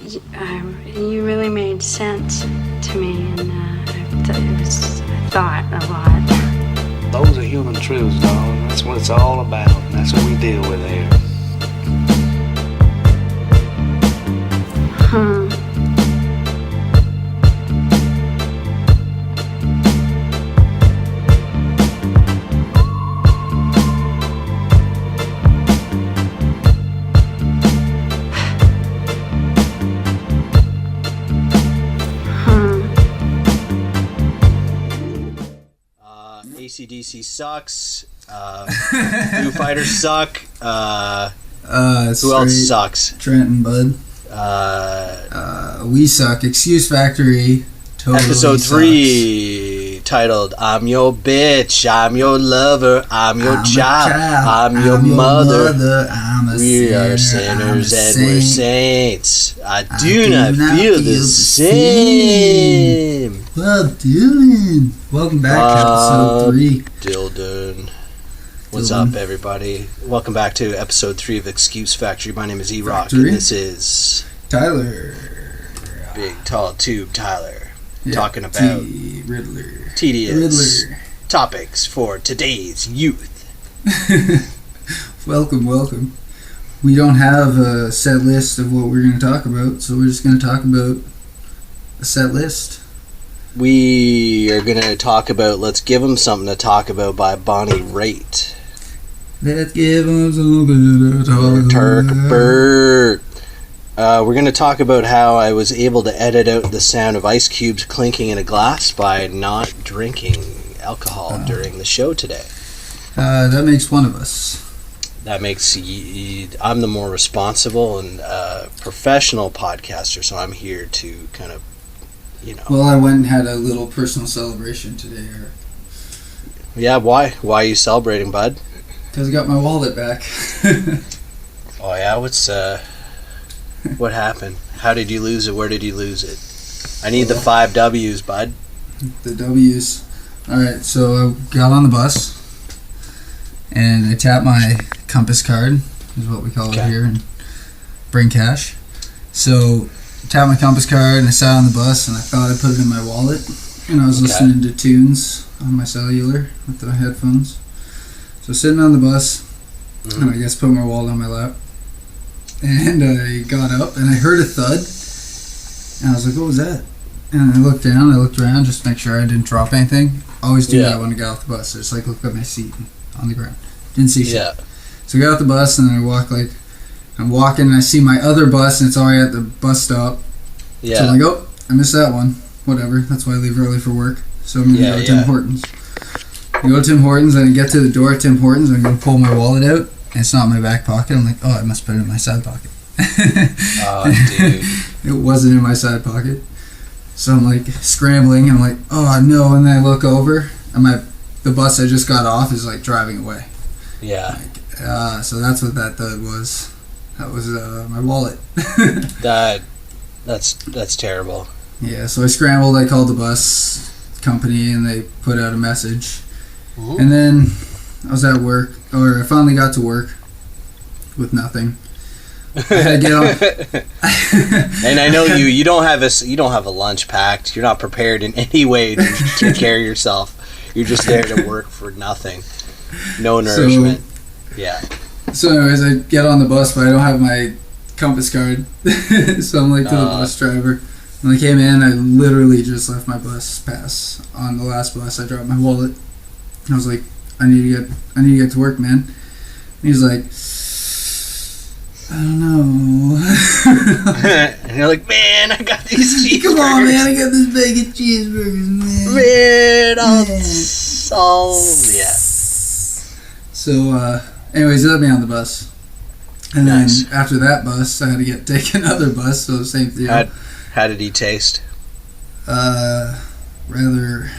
you really made sense to me, and I thought a lot. Those are human truths, dog. That's what it's all about, and that's what we deal with here. AC/DC sucks. Foo Fighters suck. Who else sucks? Trent and Bud. We suck. Excuse Factory. Totally Episode sucks. 3, titled "I'm your bitch, I'm your lover, I'm your child, I'm your mother. We are sinners and we're saints. I do not feel the same." Bob Dylan. Welcome back to episode 3. Dylan. What's up, everybody? Welcome back to episode 3 of Excuse Factory. My name is E-Rock, and this is Tyler. Big Tall Tube Tyler. Yeah, Talking about Riddler. tedious topics for today's youth. Welcome. We don't have a set list of what we're going to talk about, so we're just going to talk about a set list. We are going to talk about Let's Give 'Em Something to Talk About by Bonnie Raitt. Let's give 'em something to talk about. Turk Burt. We're going to talk about how I was able to edit out the sound of ice cubes clinking in a glass by not drinking alcohol during the show today. That makes one of us. That makes I'm the more responsible and professional podcaster, so I'm here to kind of, Well, I went and had a little personal celebration today. Yeah, why? Why are you celebrating, bud? Because I got my wallet back. Oh yeah, what happened? How did you lose it? Where did you lose it? I need the 5 W's, bud. The W's. Alright, so I got on the bus and I tapped my compass card, is what we call it here, and bring cash. So I tapped my compass card and I sat on the bus and I thought I put it in my wallet, and I was listening to tunes on my cellular with the headphones. So sitting on the bus, and I guess put my wallet on my lap. And I got up and I heard a thud, and I was like, what was that? And I looked down, I looked around just to make sure I didn't drop anything. I always do that when I get off the bus. I just look at my seat on the ground. Didn't see shit. Yeah. So I got off the bus and I walk I'm walking and I see my other bus and it's already at the bus stop. Yeah. So I'm like, oh, I missed that one. Whatever. That's why I leave early for work. So I'm going to go to Tim Hortons. I go to Tim Hortons and I get to the door at Tim Hortons and I'm going to pull my wallet out. And it's not in my back pocket. I'm like, oh, I must put it in my side pocket. Oh, dude. It wasn't in my side pocket. So I'm like scrambling. And I'm like, oh, no. And then I look over. And the bus I just got off is like driving away. Yeah. So that's what that thud was. That was my wallet. That's terrible. Yeah, so I scrambled. I called the bus company and they put out a message. Ooh. And then I was at work, or I finally got to work with nothing. I had to get on. And I know you don't have a lunch packed. You're not prepared in any way to take care of yourself. You're just there to work for nothing. No nourishment. So anyways, I get on the bus, but I don't have my compass card. So I'm like to the bus driver. When I came in, I literally just left my bus pass on the last bus. I dropped my wallet. And I was like, I need to get to work, man. And he's like, I don't know. And you're like, man, I got these cheeseburgers. Come on, man, I got this bacon cheeseburgers, man. Yeah. So, anyways, he let me on the bus. And then after that bus, I had to take another bus, so same thing. How did he taste? Rather...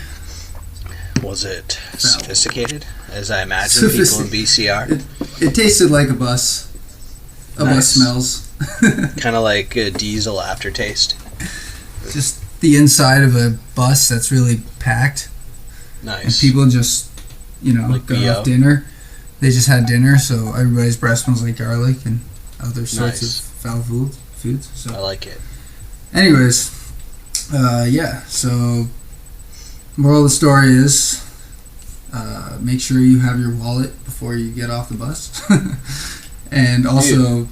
Was it sophisticated, as I imagine people in BC are? It tasted like a bus. Bus smells. Kind of like a diesel aftertaste. Just the inside of a bus that's really packed. Nice. And people just, got off dinner. They just had dinner, so everybody's breath smells like garlic and other sorts of foul foods. So I like it. anyways, yeah, so moral of the story is make sure you have your wallet before you get off the bus. And also,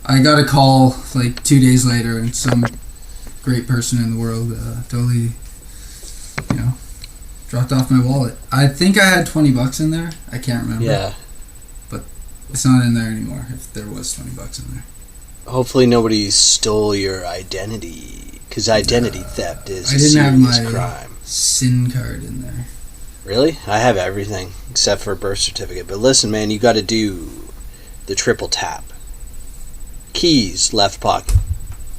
I got a call like 2 days later, and some great person in the world totally, dropped off my wallet. I think I had $20 in there. I can't remember. Yeah. But it's not in there anymore, if there was $20 in there. Hopefully nobody stole your identity, because identity theft is I a didn't have serious my crime. SIN card in there. Really? I have everything except for a birth certificate. But listen, man, you got to do the triple tap. Keys, left pocket.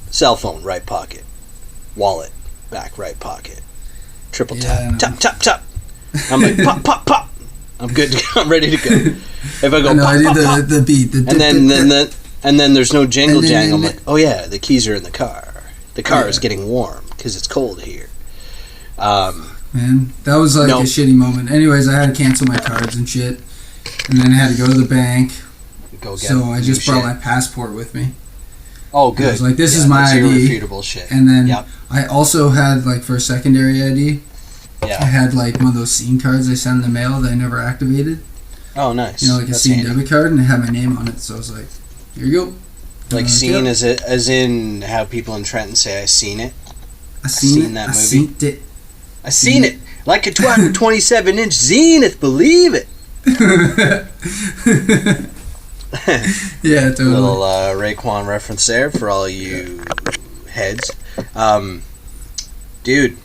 Cell phone, right pocket. Wallet, back right pocket. Triple tap. Tap, tap, tap. I'm like, pop, pop, pop. I'm good to go. I'm ready to go. If I go, I know, pop, I pop, did pop, the beat. and then there's no jingle And then- jangle. I'm and like, oh yeah, the keys are in the car. The car is getting warm because it's cold here. Man, that was like a shitty moment. Anyways, I had to cancel my cards and shit. And then I had to go to the bank. Go get So I new just brought shit. my passport with me. Oh, good. I was like, this is my that's ID. irrefutable shit. And then Yep. I also had, like, for a secondary ID, I Yeah. had, like, one of those scene cards they send in the mail that I never activated. Oh, nice. You know, like a That's scene handy. debit card, and it had my name on it. So I was like, here you go. Like seen yeah. as in how people in Trenton say, I seen it. I seen it. that I movie. seen it. I seen it. Like a 27-inch zenith, believe it. Yeah, totally. Little Raekwon reference there for all you heads. Dude,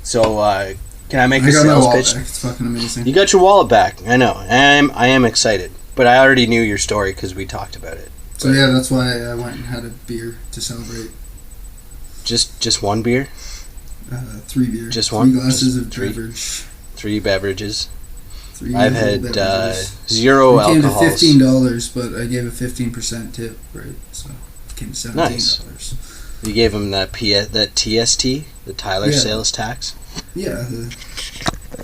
so can I make a I got my sales wallet pitch? back. It's fucking amazing. You got your wallet back. I know. I am excited. But I already knew your story because we talked about it. So yeah, that's why I went and had a beer to celebrate. Just one beer? 3 beers. Just one? 3 glasses Just of three? beverage. 3 beverages. 3 I've little had beverages. 0 It came to alcohols. $15, but I gave a 15% tip, right? So it came to $17. Nice. You gave him that TST, the Tyler Yeah. sales tax. Yeah, the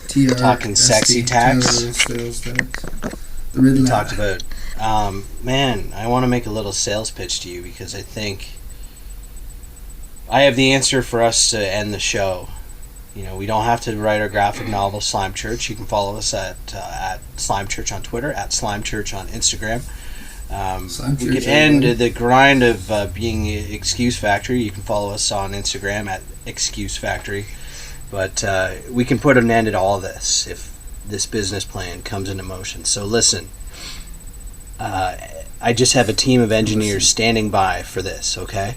TR. Talking sexy tax. Tyler sales tax. The Riddler. Talked about. Man, I want to make a little sales pitch to you because I think I have the answer for us to end the show. You know, we don't have to write our graphic novel, Slime Church. You can follow us at Slime Church on Twitter, at Slime Church on Instagram. Slime We Church, could end everybody. the grind of being Excuse Factory. You can follow us on Instagram at Excuse Factory. But we can put an end to all this if this business plan comes into motion. So listen, I just have a team of engineers standing by for this, okay?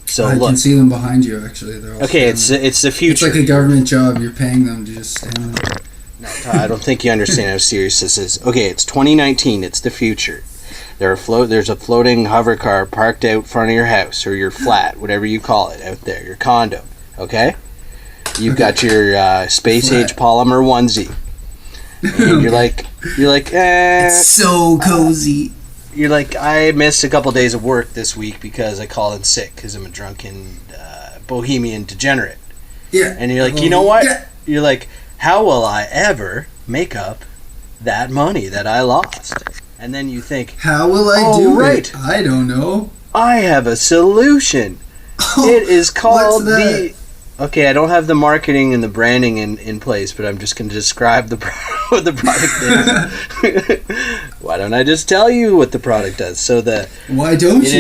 So I look, can see them behind you, actually. They're all okay, standing it's the there. future. It's like a government job. You're paying them to just stand there. No, I don't think you understand how serious this is. Okay, it's 2019. It's the future. There's a floating hover car parked out front of your house or your flat, whatever you call it, out there, your condo. Okay, you've got your space age polymer onesie, and you're like, It's so cozy. you're like, I missed a couple days of work this week because I called in sick because I'm a drunken bohemian degenerate. Yeah. And you're like, you know what? Yeah. You're like, how will I ever make up that money that I lost? And then you think, How will I Oh, do right. it? I don't know. I have a solution. It is called What's that? Okay, I don't have the marketing and the branding in place, but I'm just going to describe what the product is. Why don't I just tell you what the product does? So Why don't it you?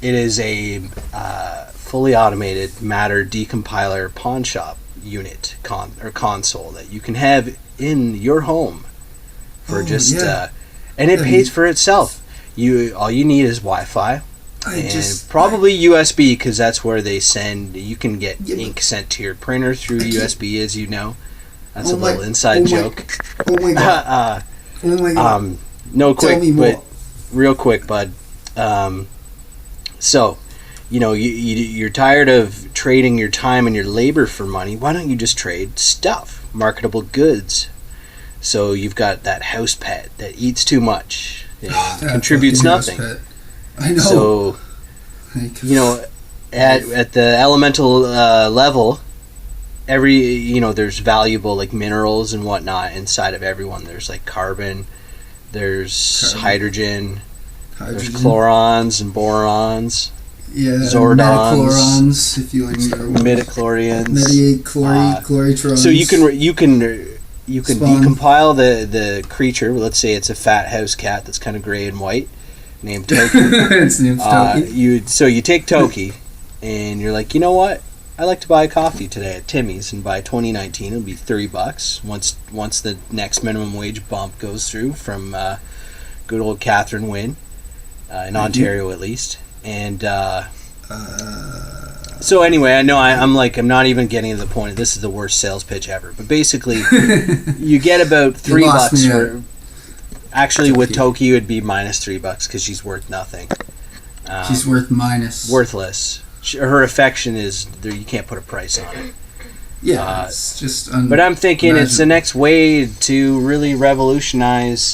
is a fully automated Matter Decompiler Pawnshop unit console that you can have in your home for and it pays for itself. All you need is Wi-Fi and probably USB because that's where they send. You can get ink sent to your printer through USB, as you know. That's a little inside joke. Oh my god. Oh my god. No Tell me quick, more. but real quick, bud. So, you know, you're tired of trading your time and your labor for money. Why don't you just trade stuff, marketable goods? So you've got that house pet that eats too much and That contributes fucking house nothing. pet. I know. So, you know, at the elemental level, there's valuable like minerals and whatnot inside of everyone. There's like carbon, there's hydrogen, there's chlorons and borons. Zordons, Metachlorons, if you like Star Wars. Midichlorians, Chlorytrons. so you can Spawn. decompile the creature. Let's say it's a fat house cat that's kind of gray and white, named Toki. Its name's Toki. You take Toki, and you're like, you know what? I like to buy a coffee today at Timmy's, and by 2019 it'll be $30 once the next minimum wage bump goes through from good old Catherine Wynne in Ontario at least. And so anyway, I know I'm not even getting to the point. This is the worst sales pitch ever. But basically, you get about $3 for. Actually, with Toki, it would be minus $3 because she's worth nothing. She's worthless. Her affection is there. You can't put a price on it. Yeah, it's just. But I'm thinking it's the next way to really revolutionize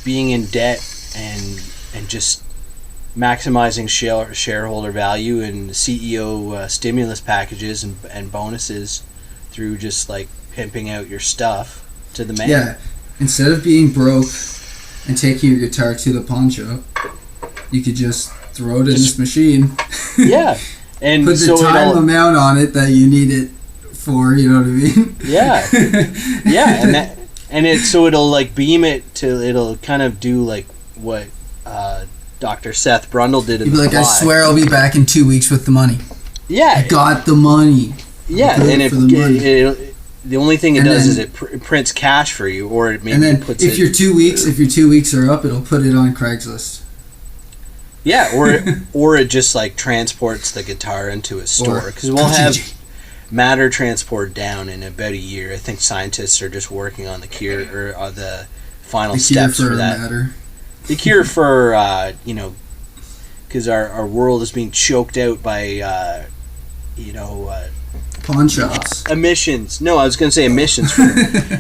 being in debt and just maximizing shareholder value and CEO stimulus packages and bonuses through just like pimping out your stuff to the man. Yeah, instead of being broke and taking your guitar to the pawn shop, you could just throw it in this machine. Yeah, and put the time amount on it that you need it for. You know what I mean? Yeah, yeah, it'll like beam it to. It'll kind of do like what Dr. Seth Brundle did in You'd be like, I swear I'll be back in 2 weeks with the money. Yeah, I got the money. Yeah, and the only thing it does is it prints cash for you, or it maybe puts if your 2 weeks are up, it'll put it on Craigslist. Yeah, or it just like transports the guitar into a store, because we'll have matter transport down in about a year. I think scientists are just working on the cure or the final steps for that. Matter. The cure for because our world is being choked out by pawn shops. Emissions. No, I was going to say emissions,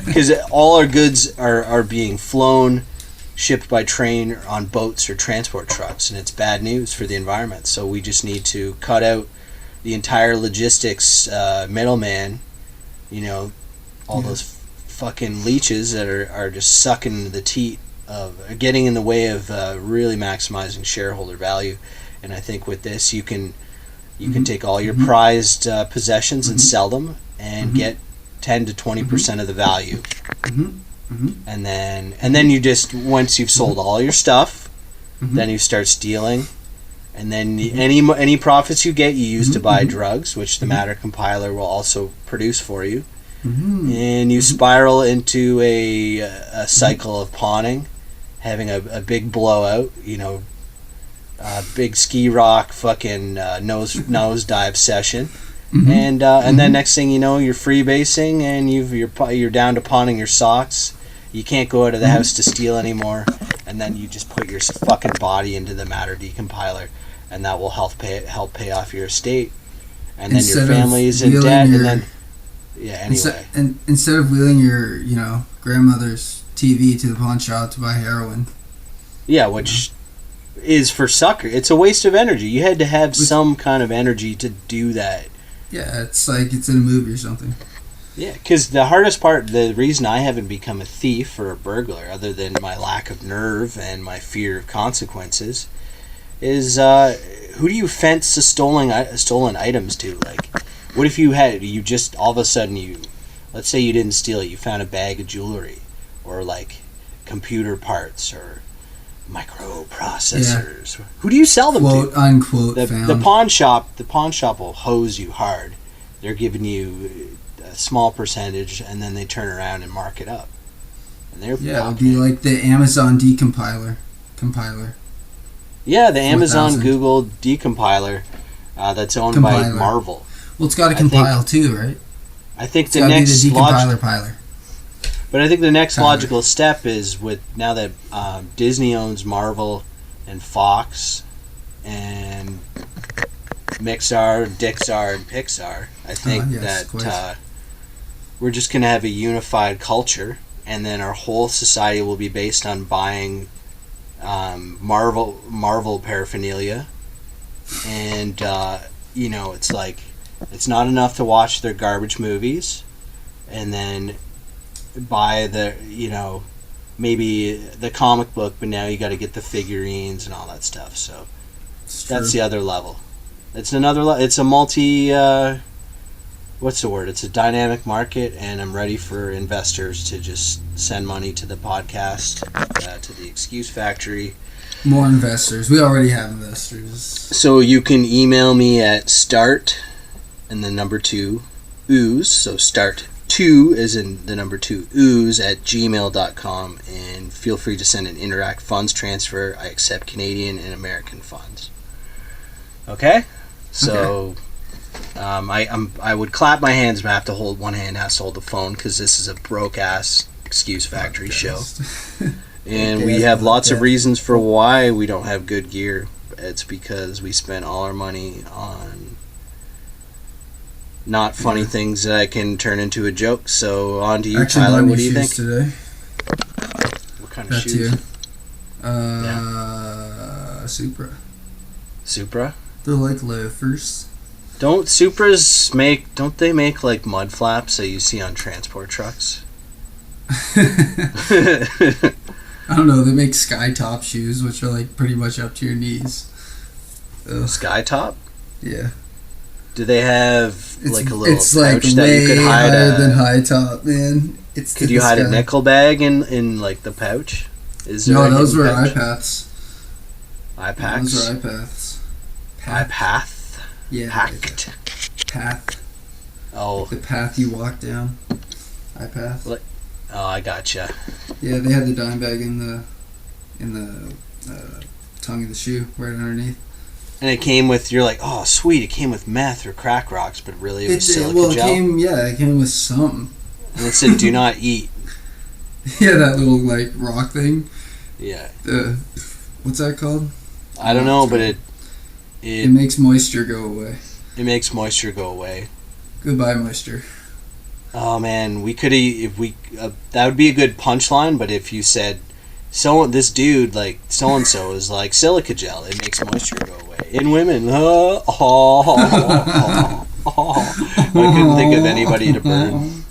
because all our goods are being flown, shipped by train on boats or transport trucks, and it's bad news for the environment. So we just need to cut out the entire logistics middleman, all those fucking leeches that are just sucking the teat of getting in the way of really maximizing shareholder value. And I think with this you can take all your prized possessions and sell them and get 10 to 20% of the value. And then you just, once you've sold all your stuff, then you start stealing, and then any profits you get you use to buy drugs, which the Matter Decompiler will also produce for you, and you spiral into a cycle of pawning, having a big blowout, big ski rock fucking nose dive session. And then next thing you know, you're freebasing, and you're down to pawning your socks. You can't go out of the house to steal anymore, and then you just put your fucking body into the Matter Decompiler, and that will help pay off your estate. And then your family is in debt, and then anyway. Instead of wheeling your grandmother's TV to the pawn shop to buy heroin. Yeah, which is for sucker. It's a waste of energy. You had to have some kind of energy to do that. Yeah, it's like it's in a movie or something. Yeah, because the hardest part, the reason I haven't become a thief or a burglar, other than my lack of nerve and my fear of consequences, is who do you fence the stolen items to? Like, what if you just all of a sudden let's say you didn't steal it, you found a bag of jewelry, or like computer parts or microprocessors. Yeah. Who do you sell them to? Unquote. The pawn shop will hose you hard. They're giving you a small percentage, and then they turn around and mark it up. And it'll be like the Amazon compiler. Yeah, the Amazon Google Decompiler that's owned by Marvel. Well, it's got to compile too, right? I think the next Decompiler. But I think the next logical step is with now that Disney owns Marvel and Fox and Mixar, Dixar, and Pixar. I think that we're just going to have a unified culture, and then our whole society will be based on buying Marvel paraphernalia. And it's like it's not enough to watch their garbage movies, and then buy the maybe the comic book, but now you got to get the figurines and all that stuff. So That's the other level. It's another. It's a multi. What's the word? It's a dynamic market, and I'm ready for investors to just send money to the podcast, to the Excuse Factory. More investors. We already have investors. So you can email me at start and the number 2 ooze. So start 2 is in the number 2 ooze at gmail.com, and feel free to send an Interact funds transfer. I accept Canadian and American funds. Okay? So I would clap my hands, but I have to hold one hand has to hold the phone because this is a broke ass Excuse Factory show. And we have lots of reasons for why we don't have good gear. It's because we spent all our money on not funny things that I can turn into a joke. So on to you, Tyler. What do you think? Today. What kind of shoes? Supra. Supra? They're like loafers. Don't Supras make? Don't they make like mud flaps that you see on transport trucks? I don't know. They make sky top shoes, which are like pretty much up to your knees. Ugh. Sky top? Yeah. Do they have like a little it's pouch like that you could hide higher than high top, man. Could you hide a nickel bag in like the pouch? Is there those were iPaths. iPaths? Those are iPaths. iPath? Yeah. Packed? Path. Oh. Like the path you walk down. iPath. Oh, I gotcha. Yeah, they had the dime bag in the tongue of the shoe right underneath. And it came with, you're like, oh, sweet, it came with meth or crack rocks, but really it was silica gel. It came with something. And it said, do not eat. Yeah, that little, like, rock thing. Yeah. What's that called? I don't know, but it makes moisture go away. It makes moisture go away. Goodbye, moisture. Oh, man, we could, if we, that would be a good punchline, but if you said, this dude, like, so-and-so is like silica gel, it makes moisture go away. In women, I couldn't think of anybody to burn.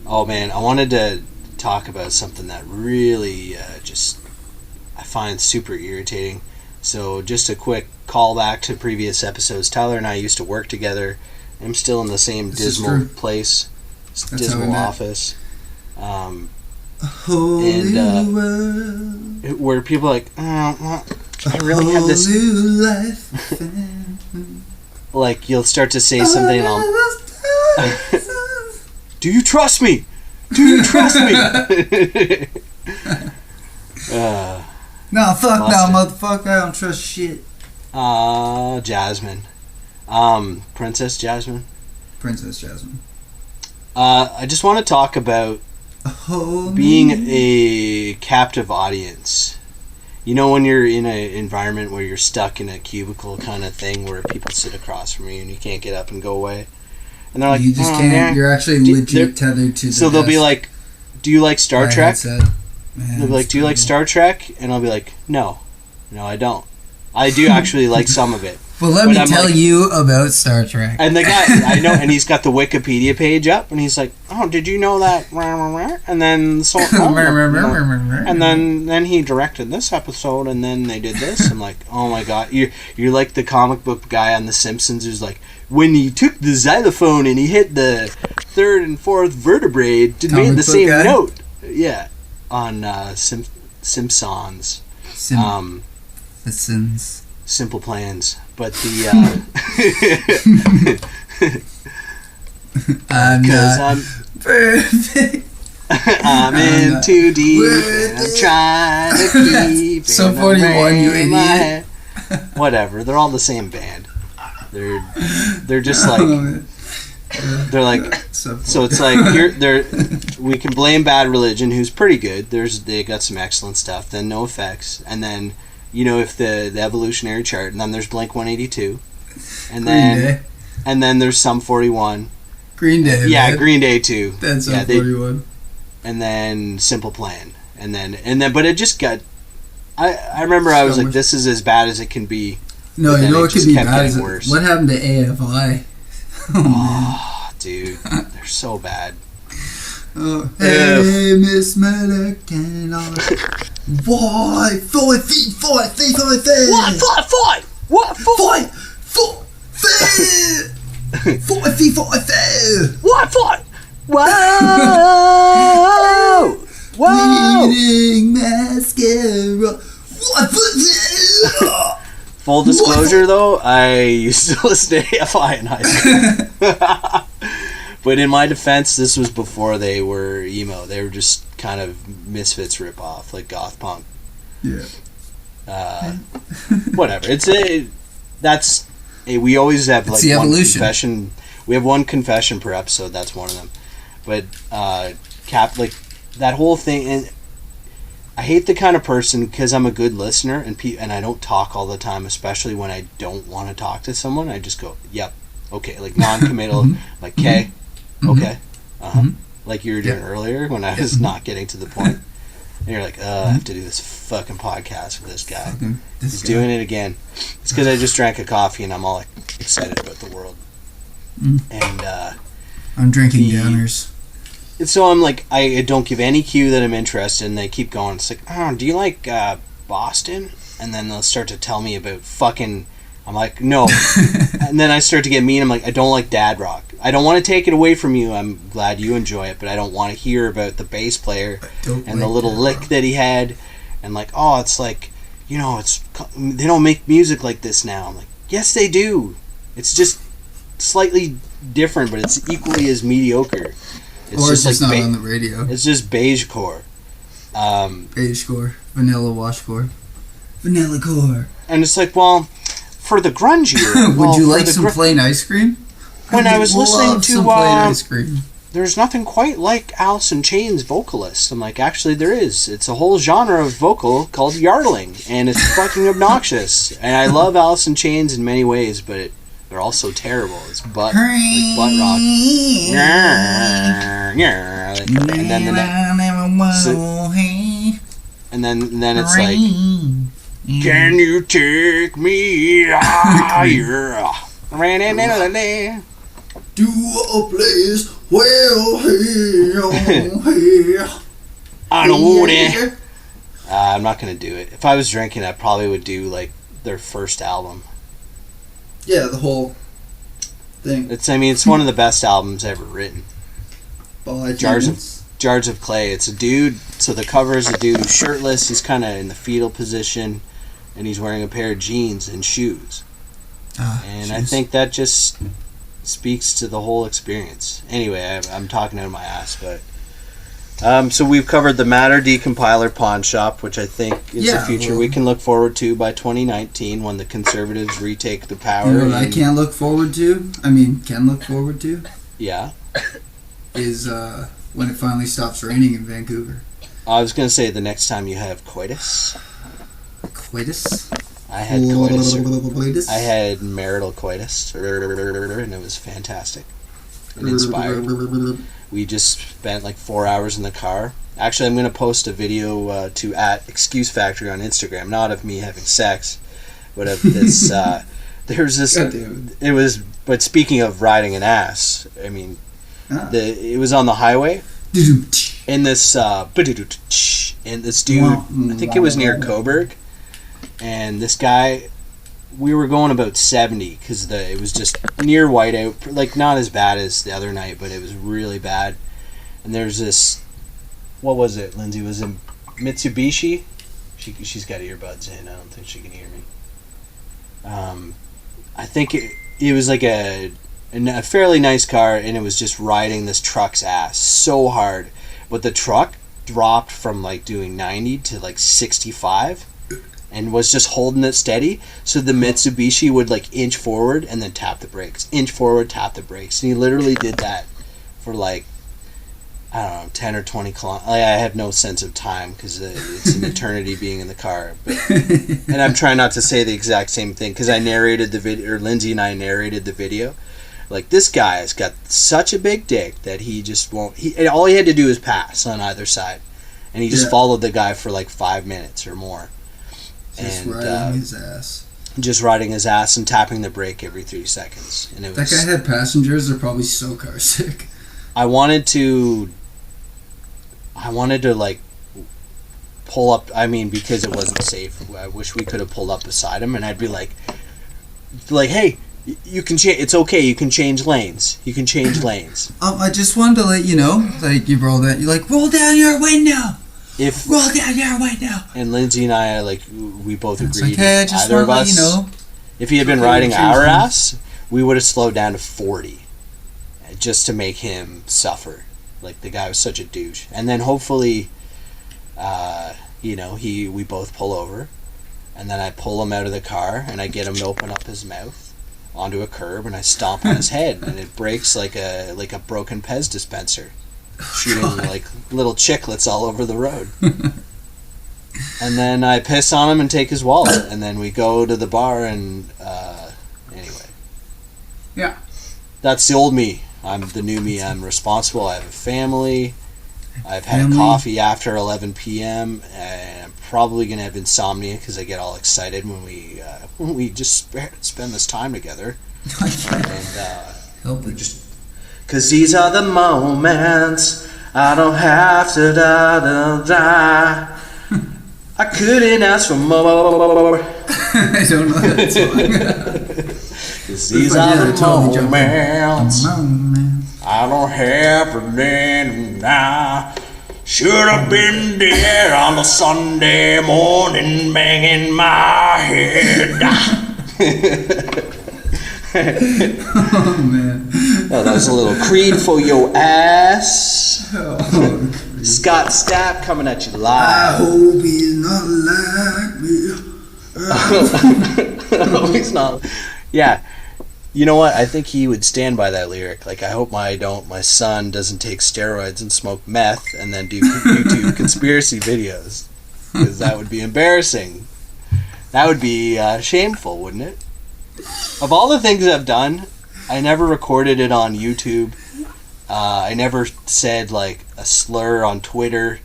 Oh man, I wanted to talk about something that really I find super irritating. So just a quick callback to previous episodes. Tyler and I used to work together. I'm still in the same dismal place, dismal office. Where people are like, I really have this. Like, you'll start to say something and I'll. Do you trust me? Do you trust me? No, fuck no, motherfucker. I don't trust shit. Jasmine. Princess Jasmine. I just want to talk about being a captive audience. You know, when you're in an environment where you're stuck in a cubicle kind of thing where people sit across from you and you can't get up and go away. And they're like, you just can't. You're actually legit tethered to the So they'll be like, do you like Star Trek? Man, they'll be like, do you like Star Trek? And I'll be like, no, I don't. I do actually like some of it. Well, let me tell you about Star Trek. And the guy, I know, and he's got the Wikipedia page up, and he's like, oh, did you know that? And then, and then he directed this episode, and then they did this. I'm like, oh my god, you're like the comic book guy on The Simpsons who's like, when he took the xylophone and he hit the third and fourth vertebrae, it made the same note. Yeah, on Simpsons. Simple Plans. But the I'm perfect. I'm in too deep and I'm trying to keep Sum 41, you idiot. Whatever, they're all the same band. They're just like they're like so it's like we can blame Bad Religion, who's pretty good. They got some excellent stuff. Then No Effects, and then you know, if the evolutionary chart, and then there's Blink 182, and then there's Sum 41. Green Day. Yeah, man. Green Day too. That's Sum 41. And then Simple Plan, and then, but it just got. I remember I was like, this is as bad as it can be. No, you know what could be bad? What happened to AFI? Oh, dude, they're so bad. Hey, Miss Milliken. Why? 5 feet, 5 feet, 5 feet. What? 5 feet. 5 feet, 5 feet. What? Whoa! Whoa! Bleeding mascara. Full disclosure, though, I used to listen to AFI in high school. But in my defense, this was before they were emo. They were just kind of Misfits ripoff, like goth punk. Yeah. Whatever. We always have like one confession. We have one confession per episode. That's one of them. But like that whole thing, and I hate the kind of person, because I'm a good listener and I don't talk all the time, especially when I don't want to talk to someone. I just go, yep, okay, like non-committal, like okay, okay, like you were doing earlier when I was not getting to the point. And you're like, I have to do this fucking podcast with this guy. He's doing it again. It's because I just drank a coffee and I'm all like, excited about the world. And I'm drinking downers. And so I'm like, I don't give any cue that I'm interested, and they keep going. It's like, do you like Boston? And then they'll start to tell me about fucking. I'm like, no. And then I start to get mean. I'm like, I don't like dad rock. I don't want to take it away from you. I'm glad you enjoy it, but I don't want to hear about the bass player and the little lick that he had. And like, oh, it's like, they don't make music like this now. I'm like, yes, they do. It's just slightly different, but it's equally as mediocre. Or it's just like not on the radio. It's just beige core. Beige core. Vanilla wash core. Vanilla core. And it's like, well, for the grunge era... Would you like some plain ice cream? When I was listening to... some plain ice cream. There's nothing quite like Alice in Chains vocalist. I'm like, actually there is. It's a whole genre of vocal called yarling. And it's fucking obnoxious. And I love Alice in Chains in many ways, but... they're all so terrible. It's butt rock. And then it's like, can you take me higher? To a place well here. I don't want it. I'm not gonna do it. If I was drinking, I probably would do like their first album. Yeah, the whole thing. It's one of the best albums ever written. Jars of Clay. It's a dude. So the cover is a dude who's shirtless. He's kind of in the fetal position, and he's wearing a pair of jeans and shoes. And I think that just speaks to the whole experience. Anyway, I'm talking out of my ass, but. So we've covered the Matter Decompiler Pawnshop, which I think is a future we can look forward to by 2019 when the Conservatives retake the power. You know what I can look forward to? Yeah. Is when it finally stops raining in Vancouver. I was going to say the next time you have coitus. Coitus? I had coitus. I had marital coitus, and it was fantastic and inspired. We just spent like 4 hours in the car. Actually, I'm going to post a video to @Excuse Factory on Instagram, not of me having sex, but of this. There's this. It was. But speaking of riding an ass, I mean, it was on the highway, and this dude. I think it was near Coburg, and this guy. We were going about 70 because it was just near whiteout, like not as bad as the other night, but it was really bad. And there's this, what was it? Lindsay was in Mitsubishi. She's got earbuds in. I don't think she can hear me. I think it was like a fairly nice car, and it was just riding this truck's ass so hard, but the truck dropped from like doing 90 to like 65. And was just holding it steady, so the Mitsubishi would like inch forward and then tap the brakes, inch forward, tap the brakes, and he literally did that for like, I don't know, 10 or 20 kilometers. I have no sense of time because it's an eternity being in the car. But, and I'm trying not to say the exact same thing because I narrated the video, or Lindsay and I narrated the video. Like, this guy's got such a big dick that he just won't. All he had to do is pass on either side, and he just followed the guy for like 5 minutes or more. Just riding his ass. Just riding his ass and tapping the brake every 3 seconds. And it was, that guy had passengers. They're probably so car sick. I wanted to I wanted to like pull up. I mean, because it wasn't safe. I wish we could have pulled up beside him, and I'd be like, hey, you can change. It's okay. You can change lanes. You can change lanes. I just wanted to let you know, like you roll that. You're like, roll down your window. Roll down your window. And Lindsay and I, like, we both agreed. Like, hey, I just either want of to let us, you know. if he had been riding our ass, we would have slowed down to 40, just to make him suffer. Like, the guy was such a douche. And then hopefully, we both pull over, and then I pull him out of the car, and I get him to open up his mouth onto a curb, and I stomp on his head, and it breaks like a broken Pez dispenser, shooting like little chiclets all over the road. And then I piss on him and take his wallet, and then we go to the bar, and anyway. Yeah. That's the old me. I'm the new me. I'm responsible. I have a family. I've had coffee after 11 p.m. and I'm probably going to have insomnia because I get all excited when we just spend this time together. And because these are the moments I don't have to die. I couldn't ask for more. I don't know that song. Cause these are the moments I don't have to deny. Should have been there on a Sunday morning, banging my head. Oh man! Oh, that was a little Creed for your ass. Scott Stapp coming at you live. I hope he's not like me. I hope he's not. Yeah. You know what? I think he would stand by that lyric. Like, I hope my son doesn't take steroids and smoke meth and then do YouTube conspiracy videos. Because that would be embarrassing. That would be shameful, wouldn't it? Of all the things I've done, I never recorded it on YouTube. I never said, like, a slur on Twitter.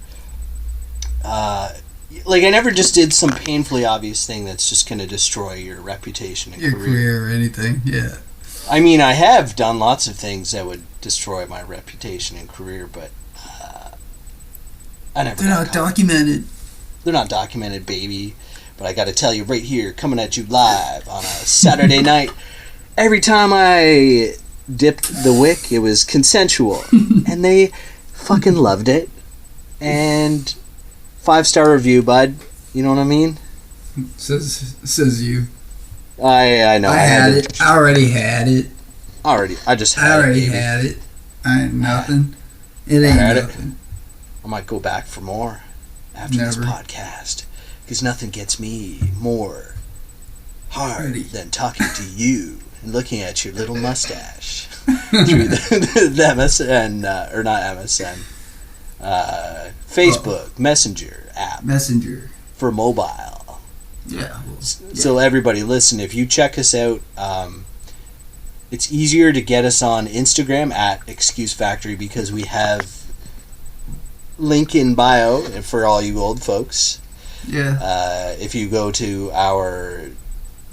Like, I never just did some painfully obvious thing that's just going to destroy your reputation and your career or anything, yeah. I mean, I have done lots of things that would destroy my reputation and career, but I never. They're not documented. They're not documented, baby. But I got to tell you right here, coming at you live on a Saturday night, every time I dipped the wick, it was consensual. And they fucking loved it. And 5-star review, bud. You know what I mean? Says you. I know. I had it. I already had it. I just had it. I already had it. I ain't nothing. It ain't nothing. I might go back for more after this podcast. Because nothing gets me more hard than talking to you and looking at your little mustache through the MSN, or not MSN, Facebook Messenger app. Messenger. For mobile. Yeah. So everybody, listen, if you check us out, it's easier to get us on Instagram at Excuse Factory because we have link in bio for all you old folks. Yeah. If you go to our,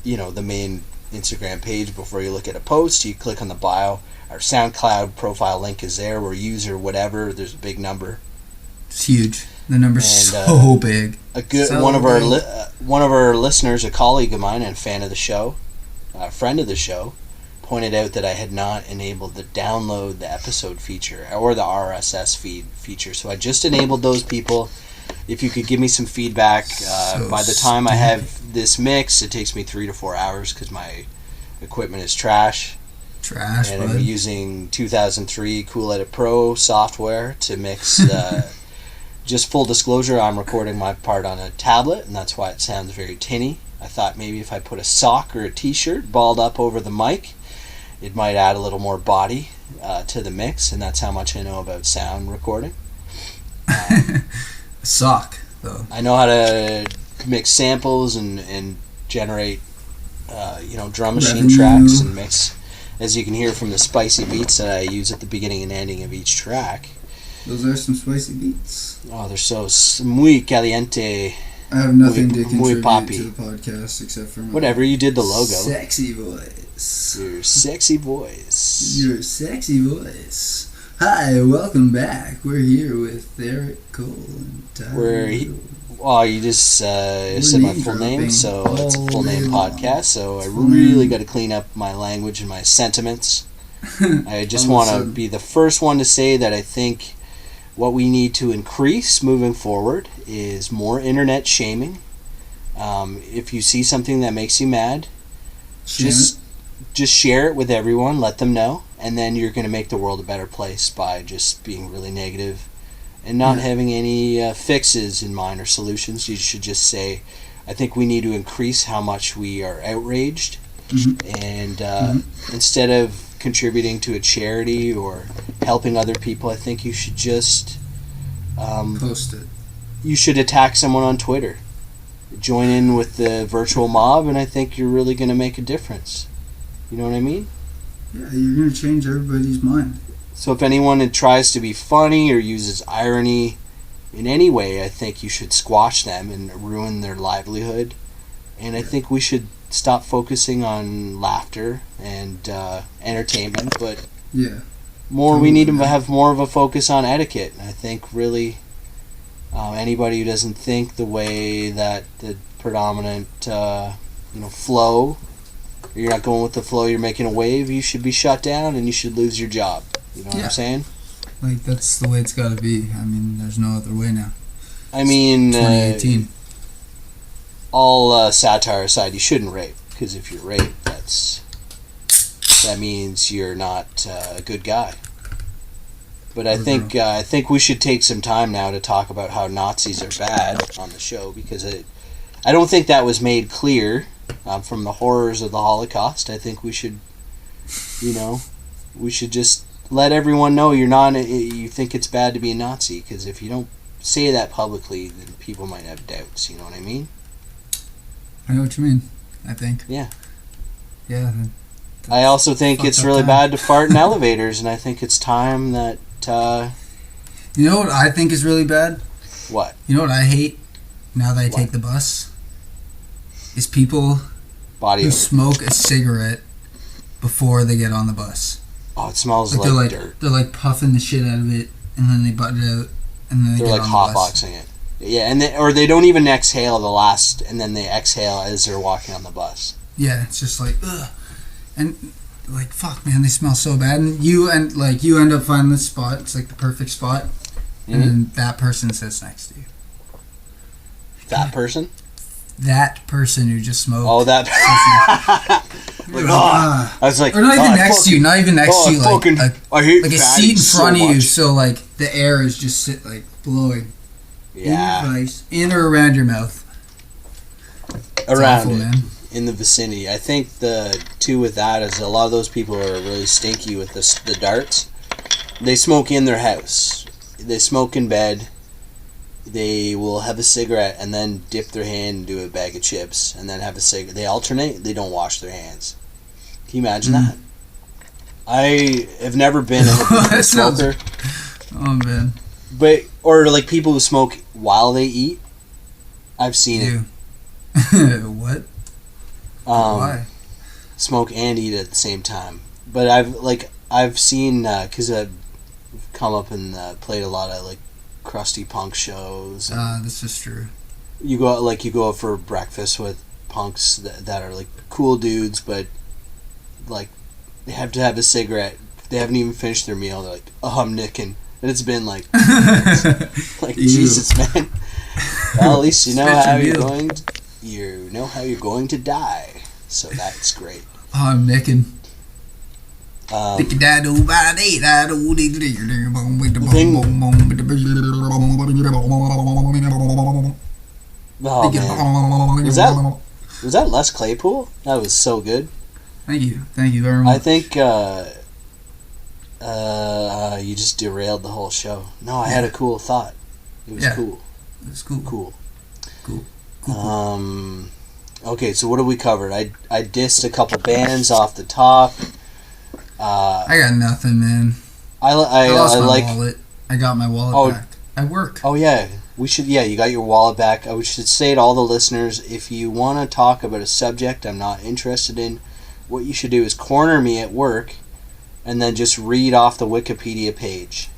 the main Instagram page before you look at a post, you click on the bio. Our SoundCloud profile link is there. We're user whatever. There's a big number. It's huge. The number's so big. One of our listeners, a colleague of mine and fan of the show, a friend of the show, pointed out that I had not enabled the download the episode feature or the RSS feed feature. So I just enabled those people. If you could give me some feedback, by the time I have this mix, it takes me 3 to 4 hours because my equipment is trash. And I'm using 2003 Cool Edit Pro software to mix. Just full disclosure, I'm recording my part on a tablet, and that's why it sounds very tinny. I thought maybe if I put a sock or a t-shirt balled up over the mic, it might add a little more body to the mix, and that's how much I know about sound recording. Sock, though. I know how to mix samples and generate, drum machine tracks and mix, as you can hear from the spicy beats that I use at the beginning and ending of each track. Those are some spicy beats. Oh, they're so muy caliente. I have nothing to contribute to the podcast except for my whatever. You did the logo. Sexy voice. Your sexy voice. Your sexy voice. Hi, welcome back. We're here with Eric Cole and Tyler. You just said my full name, so it's a full name podcast. So I Full really name. got to clean up my language and my sentiments. I just want to be the first one to say that I think what we need to increase moving forward is more internet shaming. If you see something that makes you mad, just share it with everyone, let them know, and then you're going to make the world a better place by just being really negative and not having any fixes in mind or solutions. You should just say, I think we need to increase how much we are outraged, and instead of contributing to a charity or helping other people, I think you should just post it. You should attack someone on Twitter. Join in with the virtual mob, and I think you're really going to make a difference. You know what I mean? Yeah, you're going to change everybody's mind. So if anyone tries to be funny or uses irony in any way, I think you should squash them and ruin their livelihood. And I think we should stop focusing on laughter and entertainment, but we need to have more of a focus on etiquette. And I think really anybody who doesn't think the way that the predominant flow, or you're not going with the flow, you're making a wave, you should be shut down and you should lose your job. You know what I'm saying? Like, that's the way it's got to be. I mean, there's no other way now. I mean, 2018. All satire aside, you shouldn't rape, because if you rape, that means you're not a good guy. But I think we should take some time now to talk about how Nazis are bad on the show, because I don't think that was made clear from the horrors of the Holocaust. I think we should just let everyone know you think it's bad to be a Nazi, because if you don't say that publicly, then people might have doubts. You know what I mean? I know what you mean. I think. Yeah. Yeah. I also think it's really bad to fart in elevators, and I think it's time that. You know what I think is really bad? What? You know what I hate now that I take the bus? Is people who smoke a cigarette before they get on the bus. Oh, it smells like dirt. They're like puffing the shit out of it, and then they butt it out, and then they're like hotboxing it. Yeah, or they don't even exhale the last, and then they exhale as they're walking on the bus. Yeah, it's just like ugh, and like fuck, man, they smell so bad. And you end up finding this spot. It's like the perfect spot, and then that person sits next to you. That person? That person who just smoked. Oh, that. I was like, or not even next to you, not even next to you, like a seat in front of you, so like the air is just blowing in your face, in or around your mouth. Around it, in the vicinity. I think the two with that is a lot of those people are really stinky with the darts. They smoke in their house. They smoke in bed. They will have a cigarette and then dip their hand into a bag of chips and then have a cigarette. They alternate. They don't wash their hands. Can you imagine that? I have never been a smoker. Oh man! Or like people who smoke while they eat. I've seen it. What? Why? Smoke and eat at the same time. But I've seen because I've come up and played a lot of like crusty punk shows. This is true. You go out for breakfast with punks that are like cool dudes, but like they have to have a cigarette. They haven't even finished their meal. They're like, "Oh, I'm nicking," and it's been like, Jesus, man. Well, at least you know how you're going. You know how you're going to die, so that's great. Oh, I'm nicking. Oh, man. Was that Les Claypool? That was so good. Thank you very much. I think you just derailed the whole show. No, I had a cool thought. It was cool. It was cool. Okay, so what have we covered? I dissed a couple bands off the top. I got nothing, man. I lost my wallet. I got my wallet back. I work. Oh yeah, we should. Yeah, you got your wallet back. We should say to all the listeners, if you want to talk about a subject I'm not interested in, what you should do is corner me at work, and then just read off the Wikipedia page.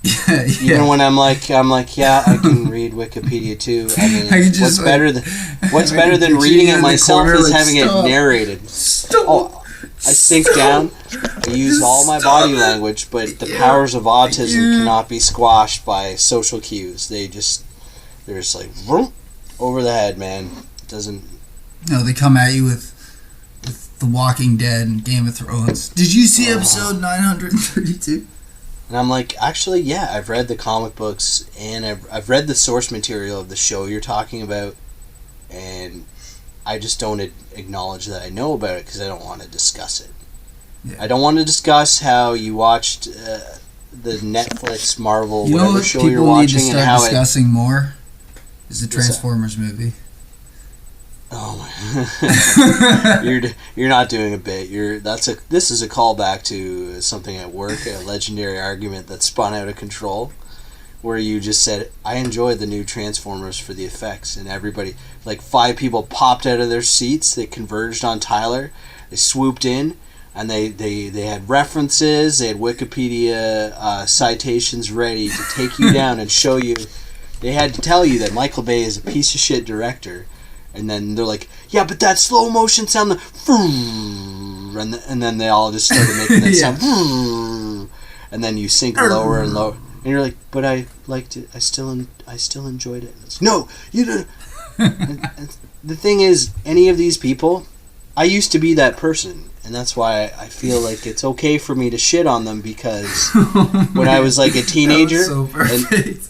Yeah. Even when I'm like, yeah, I can read Wikipedia too. I mean, what's better than reading it myself is having it narrated. Oh, I sink down. I use all my body language, but the powers of autism cannot be squashed by social cues. They're just like vroom, over the head, man. It doesn't. No, they come at you with The Walking Dead and Game of Thrones. Did you see episode 932? And I'm like, actually, yeah, I've read the comic books and I've read the source material of the show you're talking about, and I just don't acknowledge that I know about it because I don't want to discuss it. Yeah. I don't want to discuss how you watched the Netflix Marvel whatever show you're watching and how discussing more is the Transformers movie. Oh my! You're not doing a bit. This is a callback to something at work, a legendary argument that spun out of control, where you just said, "I enjoyed the new Transformers for the effects," and everybody, like 5 people, popped out of their seats. They converged on Tyler. They swooped in, and they had references. They had Wikipedia citations ready to take you down and show you. They had to tell you that Michael Bay is a piece of shit director. And then they're like, yeah, but that slow motion sound, and then they all just started making that sound, and then you sink lower and lower, and you're like, but I liked it. I still enjoyed it. It's, no, you didn't. And the thing is, any of these people, I used to be that person, and that's why I feel like it's okay for me to shit on them because when I was like a teenager, so perfect.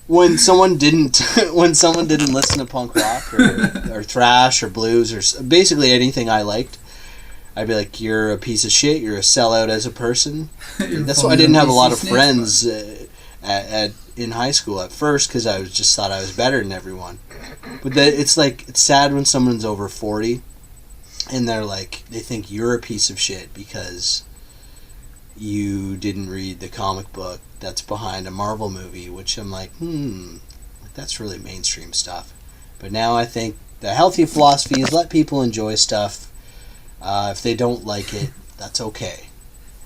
When someone didn't listen to punk rock or thrash or blues or basically anything I liked, I'd be like, "You're a piece of shit. You're a sellout as a person." That's why I didn't have a lot of friends in high school at first because I just thought I was better than everyone. But it's sad when someone's over 40 and they think you're a piece of shit because you didn't read the comic book that's behind a Marvel movie, which I'm like, that's really mainstream stuff. But now I think the healthy philosophy is let people enjoy stuff. If they don't like it, that's okay.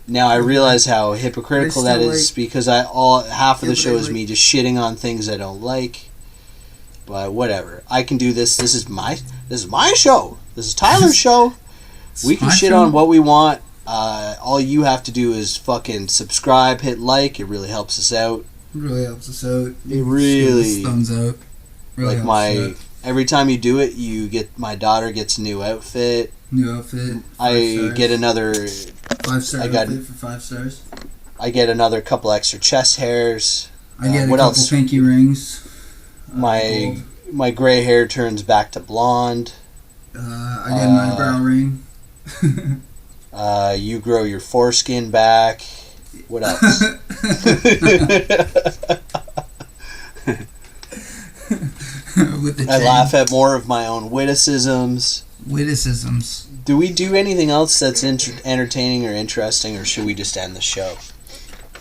Now I realize how hypocritical that is because half of the show is me just shitting on things I don't like. But whatever, I can do this. This is my show. This is Tyler's show. We can shit on what we want. All you have to do is fucking subscribe, hit like. It really helps us out. It really thumbs out. Really every time you do it, my daughter gets a new outfit. I get another 5-star outfit for 5 stars. I get another couple extra chest hairs. I get a couple pinky rings. My gray hair turns back to blonde. I get an eyebrow ring. You grow your foreskin back. What else? I laugh at more of my own witticisms. Do we do anything else that's entertaining or interesting, or should we just end the show?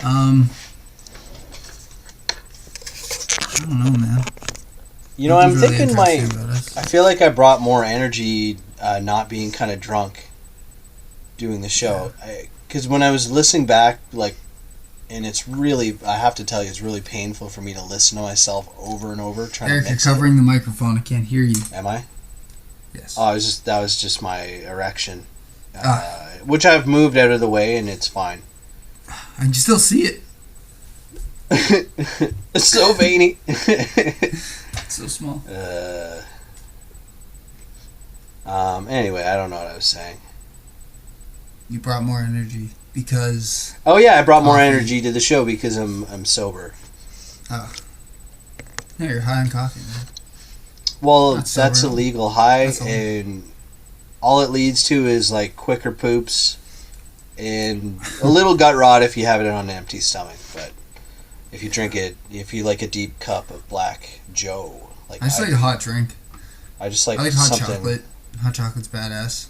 I don't know, man. I'm thinking I feel like I brought more energy not being kind of drunk doing the show. Because when I was listening back, and it's really, I have to tell you, it's really painful for me to listen to myself over and over trying Eric, to mix you're covering the microphone. I can't hear you. Am I? Yes. Oh, that was just my erection. Which I've moved out of the way, and it's fine. I can still see it. It's so veiny. It's so small. Anyway, I don't know what I was saying. You brought more energy because... Oh yeah, I brought more energy to the show because I'm sober. Oh. Yeah, you're high on coffee, man. Well, that's a legal high, and all it leads to is quicker poops and a little gut rot if you have it on an empty stomach. But if you like a deep cup of Black Joe, I just like a hot drink. I just like hot chocolate. Hot chocolate's badass.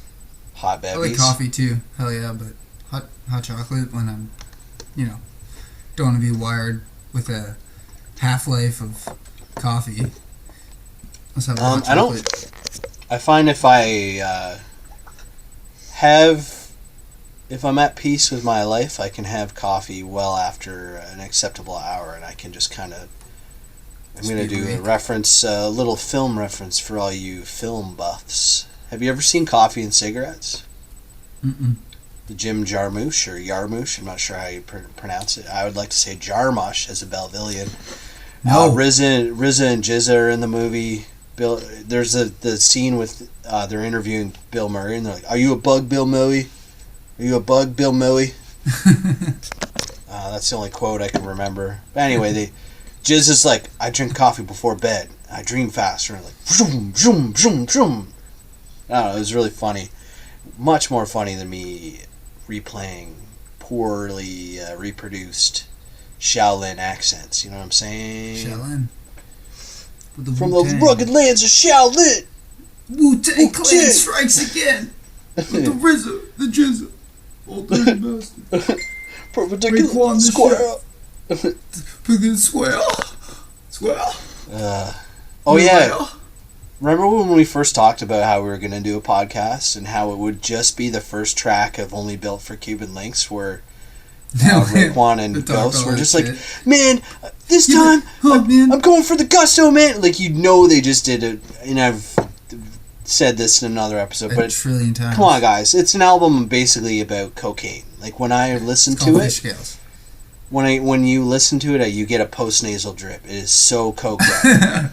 Hot babies. I like coffee too. Hell yeah, but hot chocolate when I'm, don't want to be wired with a half-life of coffee. Let's have hot chocolate. I find if I have if I'm at peace with my life, I can have coffee well after an acceptable hour, and I can just kind of. I'm going to do a reference, a little film reference for all you film buffs. Have you ever seen Coffee and Cigarettes? Mm-mm. The Jim Jarmusch or Yarmush, I'm not sure how you pronounce it. I would like to say Jarmusch as a Belvillian. No. RZA and Jizza are in the movie. There's the scene with they're interviewing Bill Murray, and they're like, "Are you a bug, Bill Murray? Are you a bug, Bill Murray?" That's the only quote I can remember. But anyway, Jizza's like, "I drink coffee before bed. I dream faster." And like, zoom, zoom, zoom, zoom. I don't know. It was really funny. Much more funny than me replaying poorly reproduced Shaolin accents. You know what I'm saying? Shaolin. From the rugged lands of Shaolin. Wu-Tang Clan strikes again. With the RZA, the Jizza. Old dirty bastard. Perpendicular square. Perpendicular square. Square. Oh yeah. Remember when we first talked about how we were going to do a podcast and how it would just be the first track of Only Built for Cuban Links where Raekwon and Ghost were just like, man, this time I'm going for the gusto, man. Like, you know, they just did it, and I've said this in another episode, but a trillion times. Come on, guys, it's an album basically about cocaine. Like, when I listen to it, scales. when you listen to it, you get a post-nasal drip. It is so coked up.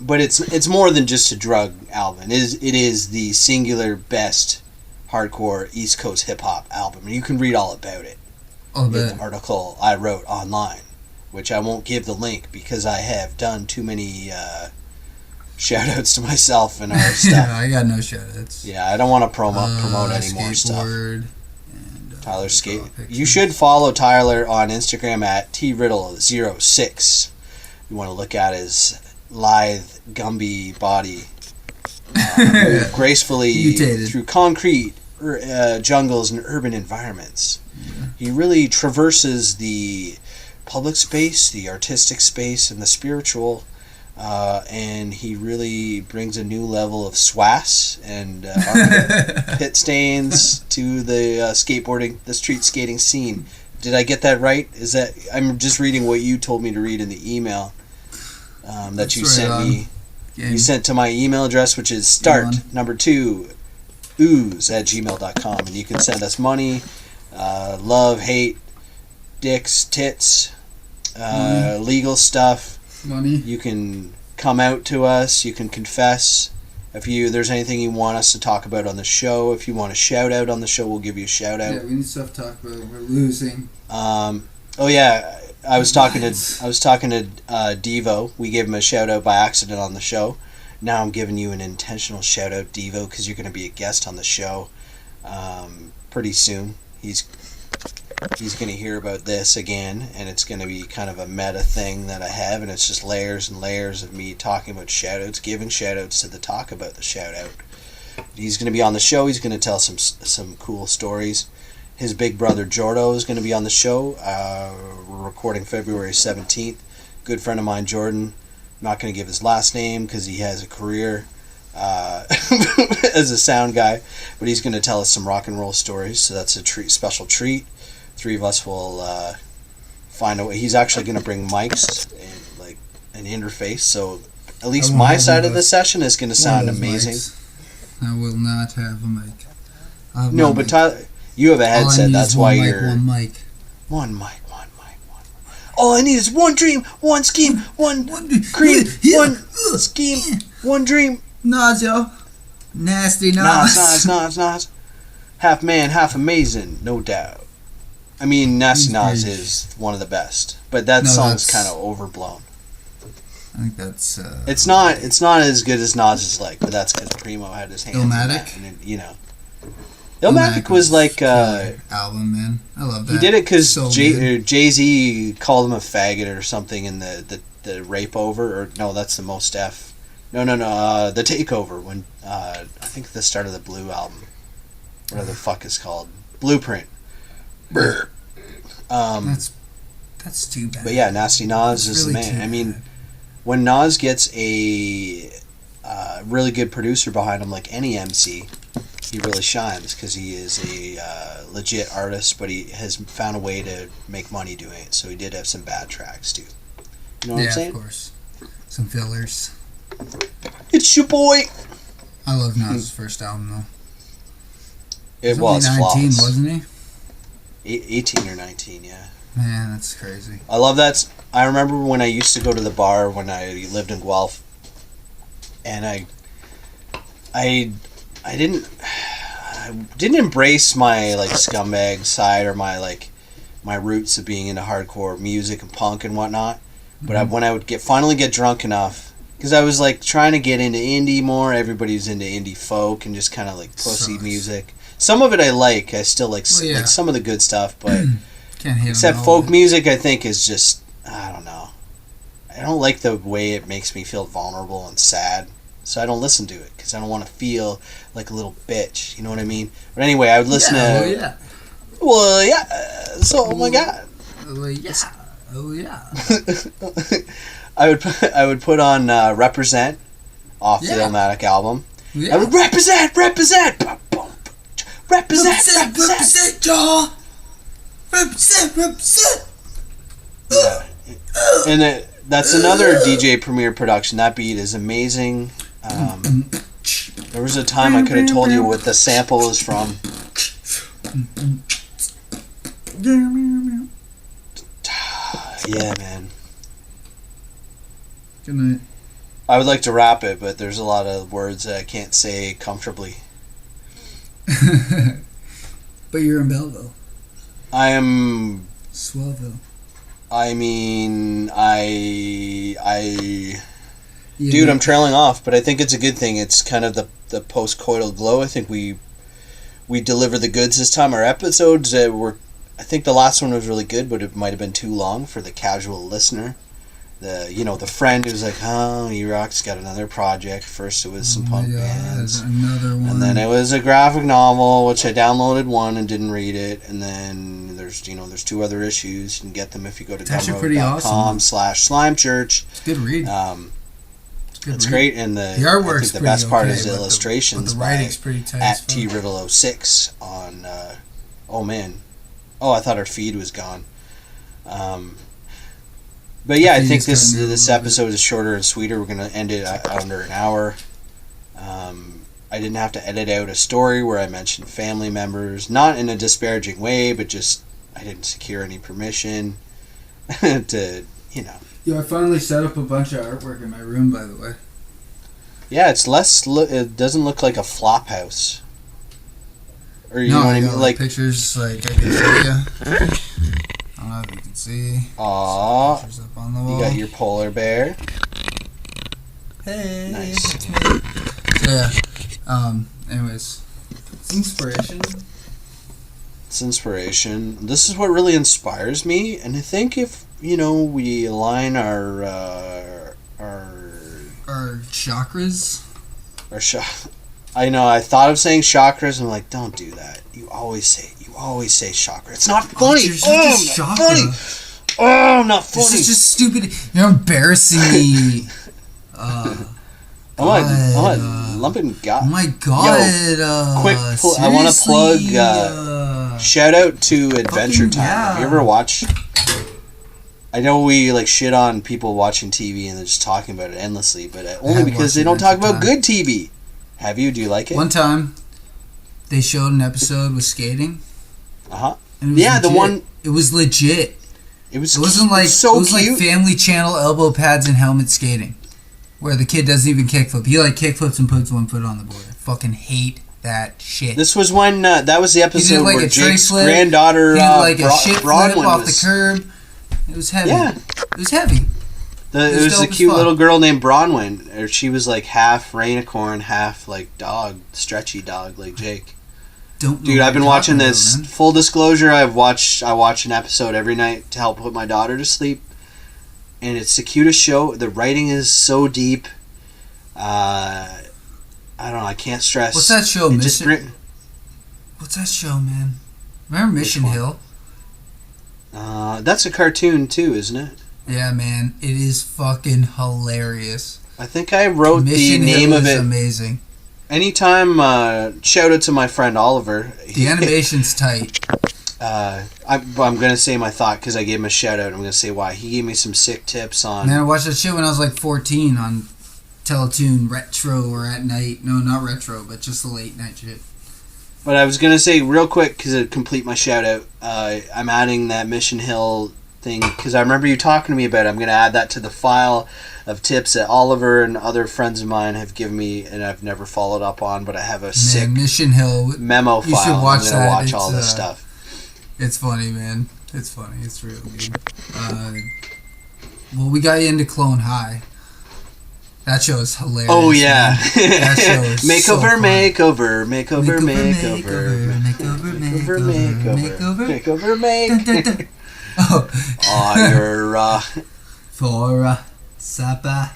But it's more than just a drug album. It is the singular best hardcore East Coast hip hop album, and you can read all about it in the article I wrote online, which I won't give the link because I have done too many shout outs to myself and our stuff. I got no shout outs. Yeah, I don't want to promote any more stuff. And, Tyler Skate. You should follow Tyler on Instagram at triddle06. You want to look at his lithe, Gumby body move gracefully Mutated. through concrete jungles and urban environments. Yeah. He really traverses the public space, the artistic space, and the spiritual, and he really brings a new level of swass and pit stains to the the street skating scene. Did I get that right? I'm just reading what you told me to read in the email that you sent me. You sent to my email address, which is start2ooze@gmail.com, and you can send us money, love, hate, dicks, tits, legal stuff. Money. You can come out to us. You can confess. If there's anything you want us to talk about on the show, if you want a shout out on the show, we'll give you a shout out. Yeah, we need stuff to talk about. We're losing. Oh yeah. I was talking to Devo. We gave him a shout out by accident on the show. Now I'm giving you an intentional shout out, Devo, because you're going to be a guest on the show pretty soon. He's going to hear about this again, and it's going to be kind of a meta thing that I have, and it's just layers and layers of me talking about shout outs, giving shout outs to the talk about the shout out. He's going to be on the show. He's going to tell some cool stories. His big brother Jordo is going to be on the show. We're recording February 17th. Good friend of mine, Jordan. I'm not going to give his last name because he has a career as a sound guy, but he's going to tell us some rock and roll stories. So that's a special treat. Three of us will find a way. He's actually going to bring mics and like an interface. So at least my side of the session is going to sound amazing. Mics. I will not have a mic. No, but Tyler. You have a headset, that's why you're... One mic. One mic. All I need is one dream, one scheme, one cream, one scheme, one dream. Nas, yo. Nasty Nas. Nas. Half man, half amazing, no doubt. I mean, Nasty Nas is one of the best, but that song's kind of overblown. I think that's... It's not as good as Nas is like, but that's because Primo had his hands Illmatic? in that, and you know... Illmatic was like album, man. I love that. He did it because Jay-Z called him a faggot or something in the Rape Over, or no, that's the Most Def. No, the Takeover when I think the start of the Blue album, whatever the fuck is called, Blueprint. That's too bad. But yeah, Nasty Nas is really the man. I mean, when Nas gets a really good producer behind him, like any MC. he really shines because he is a legit artist, but he has found a way to make money doing it. So he did have some bad tracks too. You know what I'm saying? Yeah, of course. Some fillers. It's your boy. I love Nas' first album though. It He was only 19, flawless. wasn't he? 18 or 19, yeah. Man, that's crazy. I love that. I remember when I used to go to the bar when I lived in Guelph, and I didn't embrace my like scumbag side or my roots of being into hardcore music and punk and whatnot. But when I would finally get drunk enough, because I was like trying to get into indie more. Everybody was into indie folk and just kind of like pussy music. Some of it I like. I still like some of the good stuff, but Can't hate except on all folk of it. music, I think is just, I don't know. I don't like the way it makes me feel vulnerable and sad, so I don't listen to it because I don't want to feel like a little bitch. You know what I mean? But anyway, I would listen to. Well, yeah. So, oh my god. Oh yeah. Oh yeah. I would put on Represent off the Illmatic album. Yeah. I would represent, y'all. Represent. Yeah. And that's another DJ Premier production. That beat is amazing. There was a time I could have told you what the sample is from. Yeah, man. Good night. I would like to rap it, but there's a lot of words that I can't say comfortably. But you're in Belleville. I am. Swellville. I mean, Yeah, dude, I'm trailing off, but I think it's a good thing. It's kind of the post-coital glow. I think we deliver the goods this time. Our episodes I think the last one was really good, but it might have been too long for the casual listener. The friend who's like, oh, E-Rock's got another project. First it was some punk bands. Another one. And then it was a graphic novel, which I downloaded one and didn't read it. And then there's 2 other issues. You can get them if you go to gumroad.com/slimechurch. It's a good read. It's great, and the artwork's I think the pretty best part okay, is the but illustrations the by writing's pretty tight as fuck. @triddle06 on. Oh man, I thought our feed was gone. But yeah, I think this episode is shorter and sweeter. We're gonna end it under an hour. I didn't have to edit out a story where I mentioned family members, not in a disparaging way, but just I didn't secure any permission to. Yo, I finally set up a bunch of artwork in my room, by the way. Yeah, it's less. It doesn't look like a flop house. Or you know what I mean? Like pictures, like I can show you. I don't know if you can see. Aww. Pictures up on the wall. You got your polar bear. Hey. Nice. So yeah. Anyways, it's inspiration. It's inspiration. This is what really inspires me, and I think if we align our chakras. I know. I thought of saying chakras. And I'm like, don't do that. You always say chakra. It's not funny. Oh, not funny. Oh, I'm not funny. This is just stupid. You're embarrassing me. I'm lumping God. Oh my god. Yo, quick. I want to plug. Shout out to Adventure Time. Yeah. Have you ever watched? I know we shit on people watching TV and they're just talking about it endlessly, but only because they don't talk about good TV. Have you? Do you like it? One time, they showed an episode with skating. Yeah, the one. It was legit. It wasn't like so it was cute. like Family Channel elbow pads and helmet skating, where the kid doesn't even kickflip. He kickflips and puts one foot on the board. I fucking hate that shit. This was when that was the episode like where a Jake's flip. granddaughter He did like a shit flip Bronwyn off the curb. It was heavy. Yeah. It was heavy. It was a cute little girl named Bronwyn. Or she was like half rainicorn, half like dog, stretchy dog like Jake. Dude, I've been watching this. Full disclosure, I watch an episode every night to help put my daughter to sleep, and it's the cutest show. The writing is so deep. I don't know. I can't stress. What's that show? What's that show, man? Remember Mission Hill? That's a cartoon too, isn't it? Yeah, man. It is fucking hilarious. I think I wrote Mission the name Hill of is it. Amazing. Anytime, shout out to my friend Oliver. The animation's tight. I'm going to say my thought because I gave him a shout out. I'm going to say why. He gave me some sick tips on... Man, I watched that shit when I was like 14 on Teletoon Retro or at night. No, not retro, but just the late night shit. But I was going to say real quick, because to complete my shout out, I'm adding that Mission Hill thing, because I remember you talking to me about it. I'm going to add that to the file of tips that Oliver and other friends of mine have given me, and I've never followed up on, but I have a sick Mission Hill memo file. You should watch I'm going that. to watch all this stuff. It's funny, man. It's funny. It's real good. Well, we got you into Clone High. That show is hilarious. Oh, yeah. That show is makeover, so makeover, makeover, makeover. Oh, you're, for supper.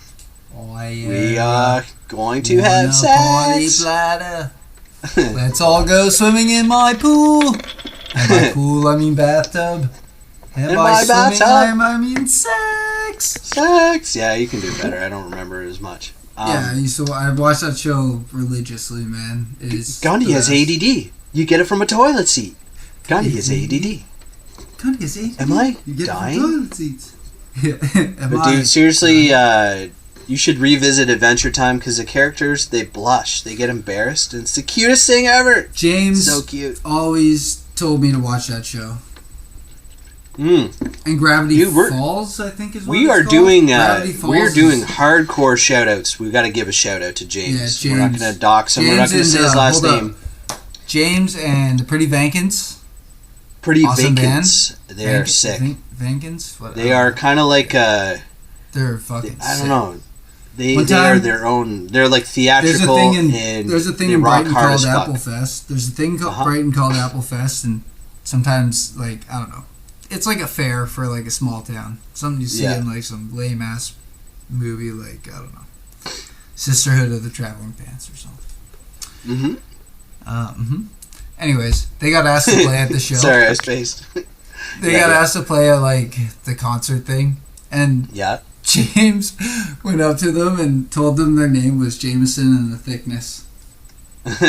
We are going to have sex. Let's all go swimming in my pool. And by pool, I mean bathtub. And by swimming, I mean sex. Sex. Yeah, you can do better. I don't remember it as much. Yeah, I watched that show religiously, man. Gandhi has ADD. You get it from a toilet seat. Gandhi has ADD. Gandhi has ADD. Am I you get dying? It from toilet seats. But dude, seriously, you should revisit Adventure Time because the characters, they blush. They get embarrassed. And it's the cutest thing ever. James so cute. Always told me to watch that show. And Gravity Falls, I think is what we it's are called. doing we're doing hardcore shout outs. We've got to give a shout out to James. Yeah, James. We're not going to dox him. We're not going to say his last name. James and the Pretty Vankins. Pretty awesome Vankins. They are sick. Vankins? What, they are kind of like they're fucking I don't sick. know. They are their own. They're like theatrical. There's a thing in Brighton called Applefest. There's a thing called Brighton called Applefest, and sometimes, like, I don't know. It's like a fair for like a small town. Something you see in like some lame ass movie, like, I don't know, Sisterhood of the Traveling Pants or something. Anyways, they got asked to play at the show. Sorry, I spaced. They got asked to play at like the concert thing, and James went up to them and told them their name was Jameson and the Thickness. They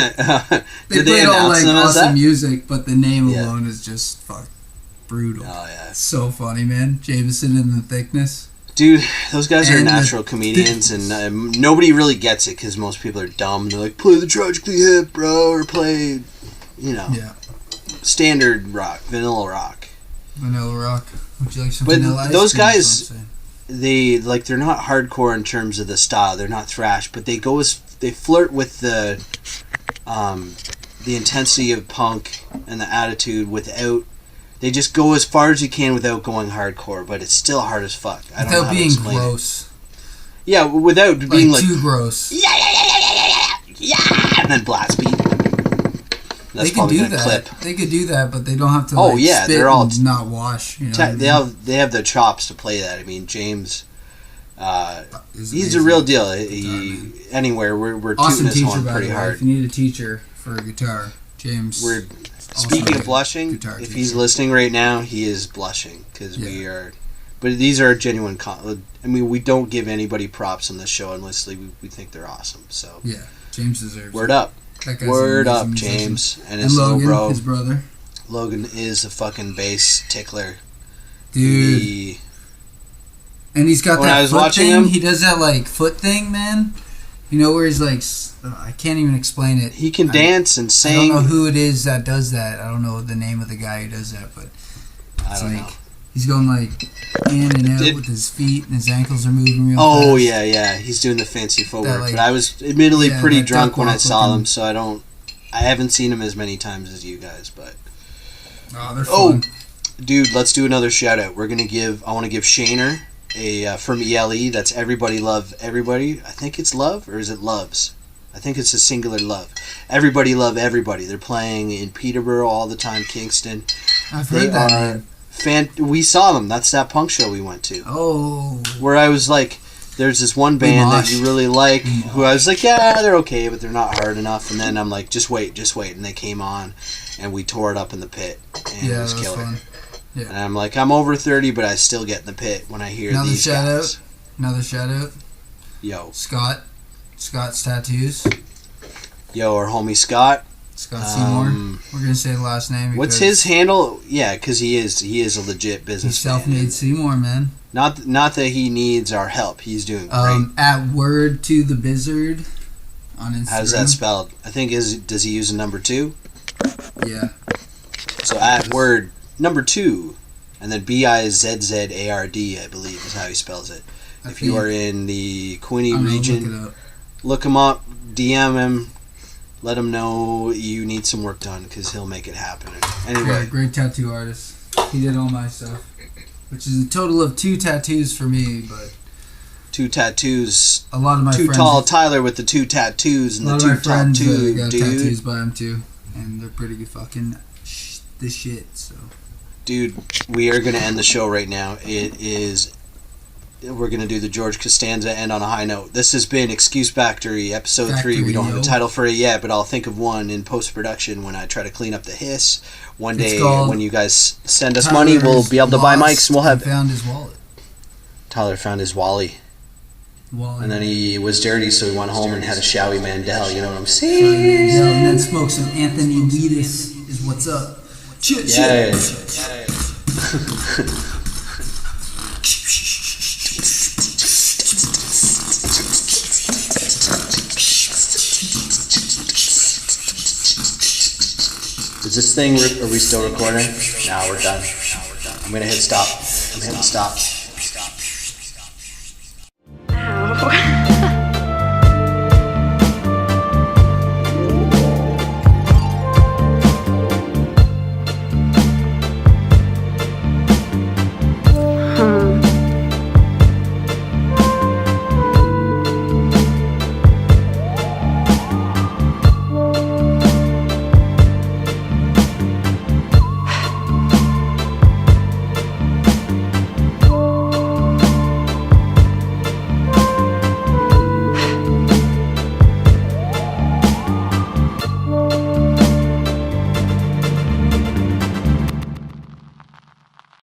played all like awesome music, but the name alone is just brutal. Oh yeah, it's so funny, man. Jameson and the Thickness. Dude, those guys are natural comedians, and nobody really gets it because most people are dumb. They're like, play the Tragically Hip, bro, or play, standard rock, vanilla rock. Vanilla rock. Would you like some vanilla ice cream? But those guys, they're not hardcore in terms of the style. They're not thrash, but they flirt with the intensity of punk and the attitude without. They just go as far as you can without going hardcore, but it's still hard as fuck. I don't know how to explain gross. It. Yeah, without being like too gross. Yeah, and then blast beat. That's they can do that. Clip. They could do that, but they don't have to. Spit they're all and not wash. You know they have the chops to play that. I mean, James. He's a real deal. Anywhere we're awesome tooting his horn pretty hard. If you need a teacher for a guitar, James. Speaking of blushing, if he's listening right now, he is blushing because we are. But these are genuine. I mean, we don't give anybody props on this show unless we think they're awesome. So yeah, James deserves. Word up, word up, James, and his Logan, little bro, his brother. Logan is a fucking bass tickler, dude. And he's got that foot thing. He does that like foot thing, man. You know where he's like, I can't even explain it. He can dance and sing. I don't know who it is that does that. I don't know the name of the guy who does that, but it's like he's going like in and out with his feet, and his ankles are moving real fast. Oh yeah, he's doing the fancy footwork. But I was admittedly pretty drunk when I saw them, so I haven't seen him as many times as you guys. But they're fun. Dude, let's do another shout out. I want to give Shaner. From ELE, that's Everybody Love Everybody. I think it's Love, or is it Loves? I think it's a singular Love. Everybody Love Everybody. They're playing in Peterborough all the time, Kingston. I've heard that name. We saw them. That's that punk show we went to. Oh. Where I was like, there's this one band that you really like, who I was like, yeah, they're okay, but they're not hard enough. And then I'm like, just wait. And they came on, and we tore it up in the pit. And it was killer. Fun. Yeah. And I'm like, I'm over 30, but I still get in the pit when I hear these guys. Another shout out. Yo. Scott's Tattoos. Yo, our homie Scott. Scott Seymour. We're gonna say the last name. What's his handle? Yeah, because he is a legit business. He's self-made Seymour, man. Not that he needs our help. He's doing great. At Word to the Bizzard on Instagram. How's that spelled? I think does he use a number 2? Yeah. So at Word number 2, and then BIZZARD, I believe is how he spells it. If you are in the Quinny region, look him up, DM him, let him know you need some work done because he'll make it happen. Anyway, yeah, great tattoo artist. He did all my stuff, which is a total of 2 tattoos for me, but 2 tattoos. A lot of my too friends, tall Tyler with the 2 tattoos and the 2 tall dude. Got tattoos by him too, and they're pretty fucking the shit. So, dude, we are gonna end the show right now. We're gonna do the George Costanza end on a high note. This has been Excuse Factory, episode 3. We don't have a title for it yet, but I'll think of one in post-production when I try to clean up the hiss. One day, when you guys send us money, we'll be able to buy mics and we'll have... found his wallet. Tyler found his Wally. And then he was dirty, so he went home and had a Showy Mandel, you know what I'm saying? Yeah, and then smoked some Anthony Leadis is what's up. Yeah. Is this thing, are we still recording? No, we're done. I'm going to hit stop. I'm hitting stop.